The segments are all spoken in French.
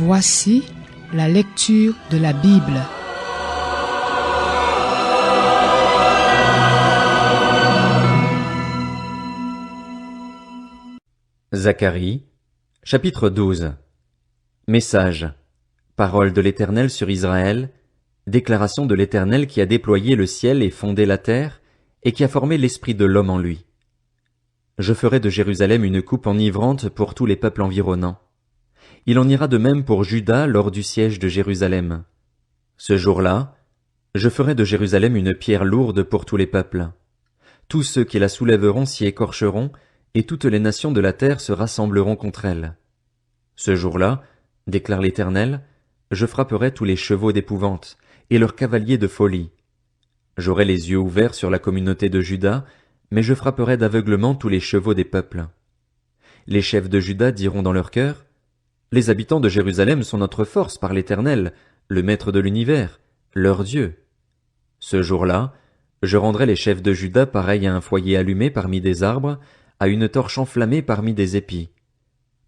Voici la lecture de la Bible. Zacharie, chapitre 12. Message. Parole de l'Éternel sur Israël, déclaration de l'Éternel qui a déployé le ciel et fondé la terre, et qui a formé l'esprit de l'homme en lui. Je ferai de Jérusalem une coupe enivrante pour tous les peuples environnants. Il en ira de même pour Juda lors du siège de Jérusalem. Ce jour-là, je ferai de Jérusalem une pierre lourde pour tous les peuples. Tous ceux qui la soulèveront s'y écorcheront, et toutes les nations de la terre se rassembleront contre elle. Ce jour-là, déclare l'Éternel, je frapperai tous les chevaux d'épouvante, et leurs cavaliers de folie. J'aurai les yeux ouverts sur la communauté de Juda, mais je frapperai d'aveuglement tous les chevaux des peuples. Les chefs de Juda diront dans leur cœur, les habitants de Jérusalem sont notre force par l'Éternel, le Maître de l'univers, leur Dieu. Ce jour-là, je rendrai les chefs de Juda pareils à un foyer allumé parmi des arbres, à une torche enflammée parmi des épis.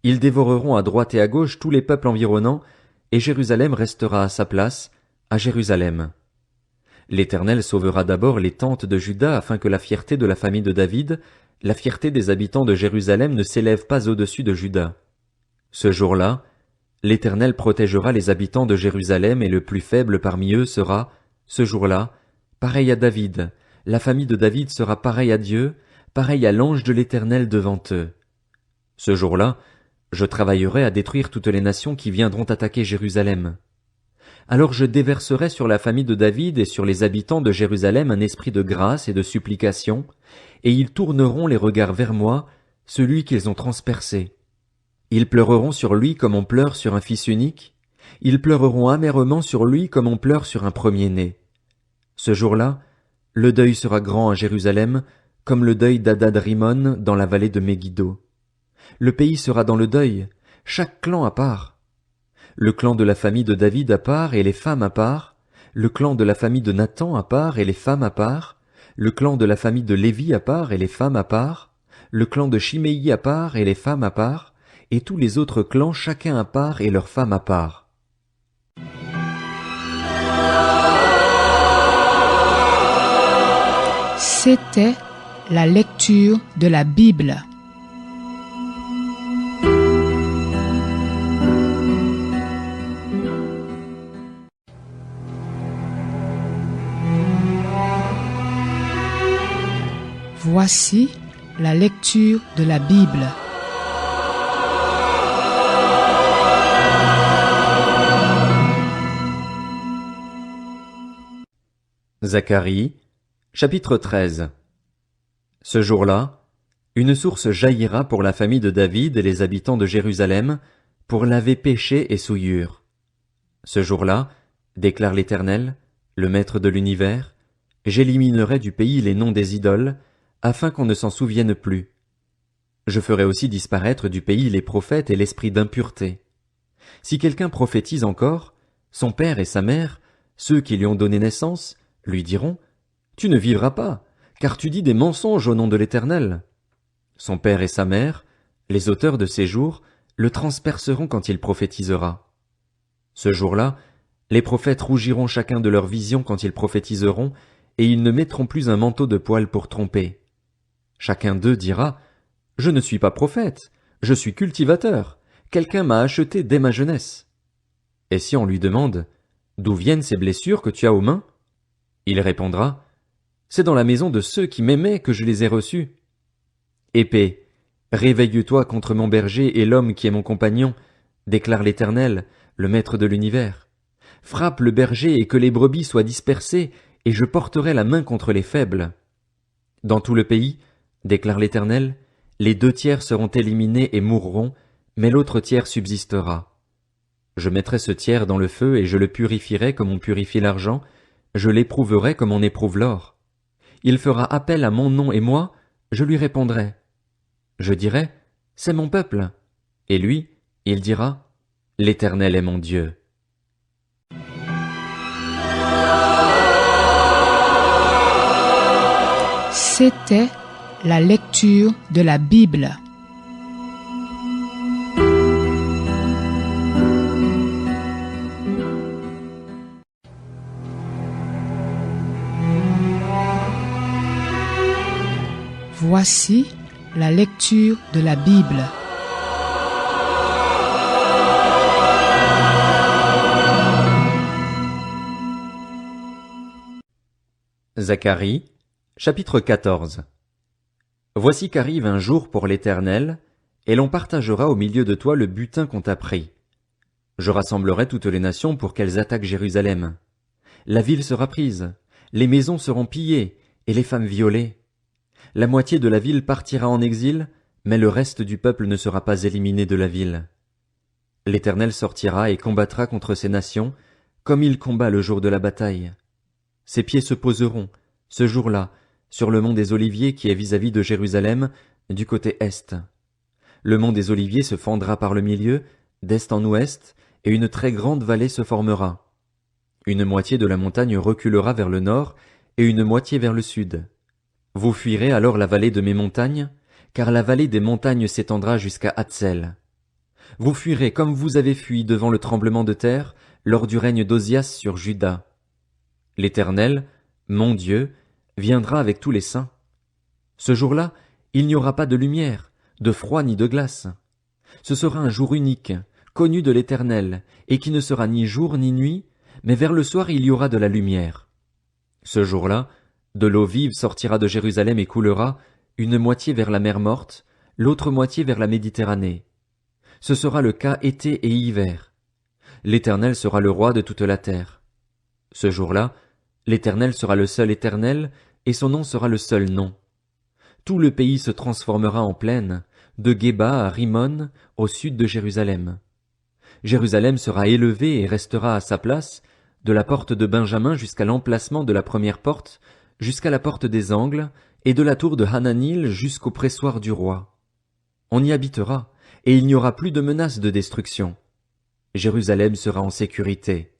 Ils dévoreront à droite et à gauche tous les peuples environnants, et Jérusalem restera à sa place, à Jérusalem. L'Éternel sauvera d'abord les tentes de Juda afin que la fierté de la famille de David, la fierté des habitants de Jérusalem ne s'élève pas au-dessus de Juda. Ce jour-là, l'Éternel protégera les habitants de Jérusalem et le plus faible parmi eux sera, ce jour-là, pareil à David, la famille de David sera pareille à Dieu, pareil à l'ange de l'Éternel devant eux. Ce jour-là, je travaillerai à détruire toutes les nations qui viendront attaquer Jérusalem. Alors je déverserai sur la famille de David et sur les habitants de Jérusalem un esprit de grâce et de supplication, et ils tourneront les regards vers moi, celui qu'ils ont transpercé. Ils pleureront sur lui comme on pleure sur un fils unique, ils pleureront amèrement sur lui comme on pleure sur un premier-né. Ce jour-là, le deuil sera grand à Jérusalem, comme le deuil d'Hadad-Rimon dans la vallée de Megiddo. Le pays sera dans le deuil, chaque clan à part. Le clan de la famille de David à part et les femmes à part, le clan de la famille de Nathan à part et les femmes à part, le clan de la famille de Lévi à part et les femmes à part, le clan de Chiméi à part et les femmes à part, et tous les autres clans chacun à part et leurs femmes à part. C'était la lecture de la Bible. Voici la lecture de la Bible. Zacharie, chapitre 13. Ce jour-là, une source jaillira pour la famille de David et les habitants de Jérusalem, pour laver péché et souillure. Ce jour-là, déclare l'Éternel, le Maître de l'univers, j'éliminerai du pays les noms des idoles, afin qu'on ne s'en souvienne plus. Je ferai aussi disparaître du pays les prophètes et l'esprit d'impureté. Si quelqu'un prophétise encore, son père et sa mère, ceux qui lui ont donné naissance, lui diront, « Tu ne vivras pas, car tu dis des mensonges au nom de l'Éternel. » Son père et sa mère, les auteurs de ces jours, le transperceront quand il prophétisera. Ce jour-là, les prophètes rougiront chacun de leur vision quand ils prophétiseront, et ils ne mettront plus un manteau de poil pour tromper. Chacun d'eux dira, « Je ne suis pas prophète, je suis cultivateur, quelqu'un m'a acheté dès ma jeunesse. » Et si on lui demande, « D'où viennent ces blessures que tu as aux mains ?» Il répondra, « C'est dans la maison de ceux qui m'aimaient que je les ai reçus. » Épée, réveille-toi contre mon berger et l'homme qui est mon compagnon, déclare l'Éternel, le Maître de l'univers. Frappe le berger et que les brebis soient dispersées, et je porterai la main contre les faibles. Dans tout le pays, déclare l'Éternel, les 2/3 seront éliminés et mourront, mais l'autre tiers subsistera. Je mettrai ce tiers dans le feu et je le purifierai comme on purifie l'argent, je l'éprouverai comme on éprouve l'or. Il fera appel à mon nom et moi, je lui répondrai. Je dirai, c'est mon peuple. Et lui, il dira, l'Éternel est mon Dieu. C'était la lecture de la Bible. Voici la lecture de la Bible. Zacharie, chapitre 14. Voici qu'arrive un jour pour l'Éternel, et l'on partagera au milieu de toi le butin qu'on t'a pris. Je rassemblerai toutes les nations pour qu'elles attaquent Jérusalem. La ville sera prise, les maisons seront pillées, et les femmes violées. La moitié de la ville partira en exil, mais le reste du peuple ne sera pas éliminé de la ville. L'Éternel sortira et combattra contre ces nations, comme il combat le jour de la bataille. Ses pieds se poseront, ce jour-là, sur le mont des Oliviers qui est vis-à-vis de Jérusalem, du côté est. Le mont des Oliviers se fendra par le milieu, d'est en ouest, et une très grande vallée se formera. Une moitié de la montagne reculera vers le nord, et une moitié vers le sud. Vous fuirez alors la vallée de mes montagnes, car la vallée des montagnes s'étendra jusqu'à Hatzel. Vous fuirez comme vous avez fui devant le tremblement de terre, lors du règne d'Ozias sur Juda. L'Éternel, mon Dieu, viendra avec tous les saints. Ce jour-là, il n'y aura pas de lumière, de froid ni de glace. Ce sera un jour unique, connu de l'Éternel, et qui ne sera ni jour ni nuit, mais vers le soir il y aura de la lumière. Ce jour-là, de l'eau vive sortira de Jérusalem et coulera, une moitié vers la mer Morte, l'autre moitié vers la Méditerranée. Ce sera le cas été et hiver. L'Éternel sera le roi de toute la terre. Ce jour-là, l'Éternel sera le seul Éternel, et son nom sera le seul nom. Tout le pays se transformera en plaine, de Géba à Rimon, au sud de Jérusalem. Jérusalem sera élevée et restera à sa place, de la porte de Benjamin jusqu'à l'emplacement de la première porte, jusqu'à la porte des angles, et de la tour de Hananil jusqu'au pressoir du roi. On y habitera, et il n'y aura plus de menace de destruction. Jérusalem sera en sécurité.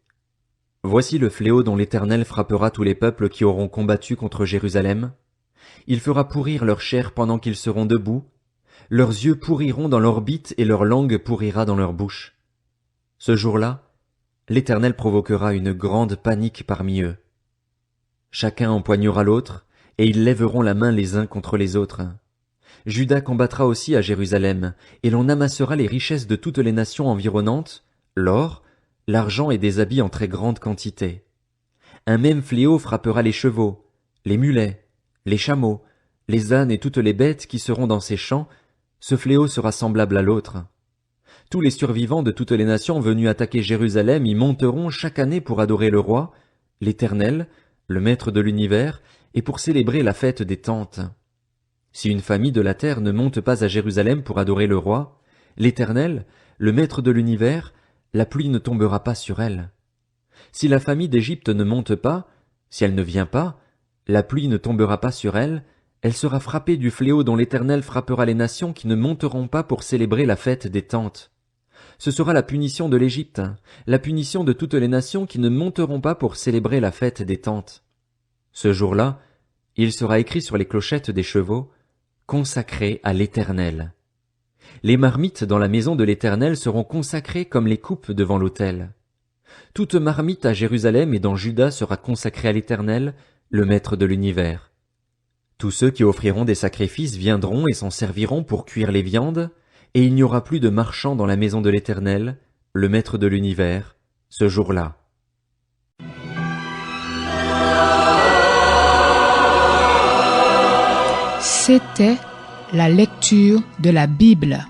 Voici le fléau dont l'Éternel frappera tous les peuples qui auront combattu contre Jérusalem. Il fera pourrir leur chair pendant qu'ils seront debout, leurs yeux pourriront dans l'orbite et leur langue pourrira dans leur bouche. Ce jour-là, l'Éternel provoquera une grande panique parmi eux. Chacun empoignera l'autre, et ils lèveront la main les uns contre les autres. Juda combattra aussi à Jérusalem, et l'on amassera les richesses de toutes les nations environnantes, l'or, l'argent et des habits en très grande quantité. Un même fléau frappera les chevaux, les mulets, les chameaux, les ânes et toutes les bêtes qui seront dans ces champs. Ce fléau sera semblable à l'autre. Tous les survivants de toutes les nations venus attaquer Jérusalem y monteront chaque année pour adorer le roi, l'Éternel, le Maître de l'univers, et pour célébrer la fête des tentes. Si une famille de la terre ne monte pas à Jérusalem pour adorer le roi, l'Éternel, le Maître de l'univers, la pluie ne tombera pas sur elle. Si la famille d'Égypte ne monte pas, si elle ne vient pas, la pluie ne tombera pas sur elle, elle sera frappée du fléau dont l'Éternel frappera les nations qui ne monteront pas pour célébrer la fête des tentes. Ce sera la punition de l'Égypte, la punition de toutes les nations qui ne monteront pas pour célébrer la fête des tentes. Ce jour-là, il sera écrit sur les clochettes des chevaux, consacré à l'Éternel. Les marmites dans la maison de l'Éternel seront consacrées comme les coupes devant l'autel. Toute marmite à Jérusalem et dans Juda sera consacrée à l'Éternel, le Maître de l'univers. Tous ceux qui offriront des sacrifices viendront et s'en serviront pour cuire les viandes, et il n'y aura plus de marchands dans la maison de l'Éternel, le Maître de l'univers, ce jour-là. C'était la lecture de la Bible.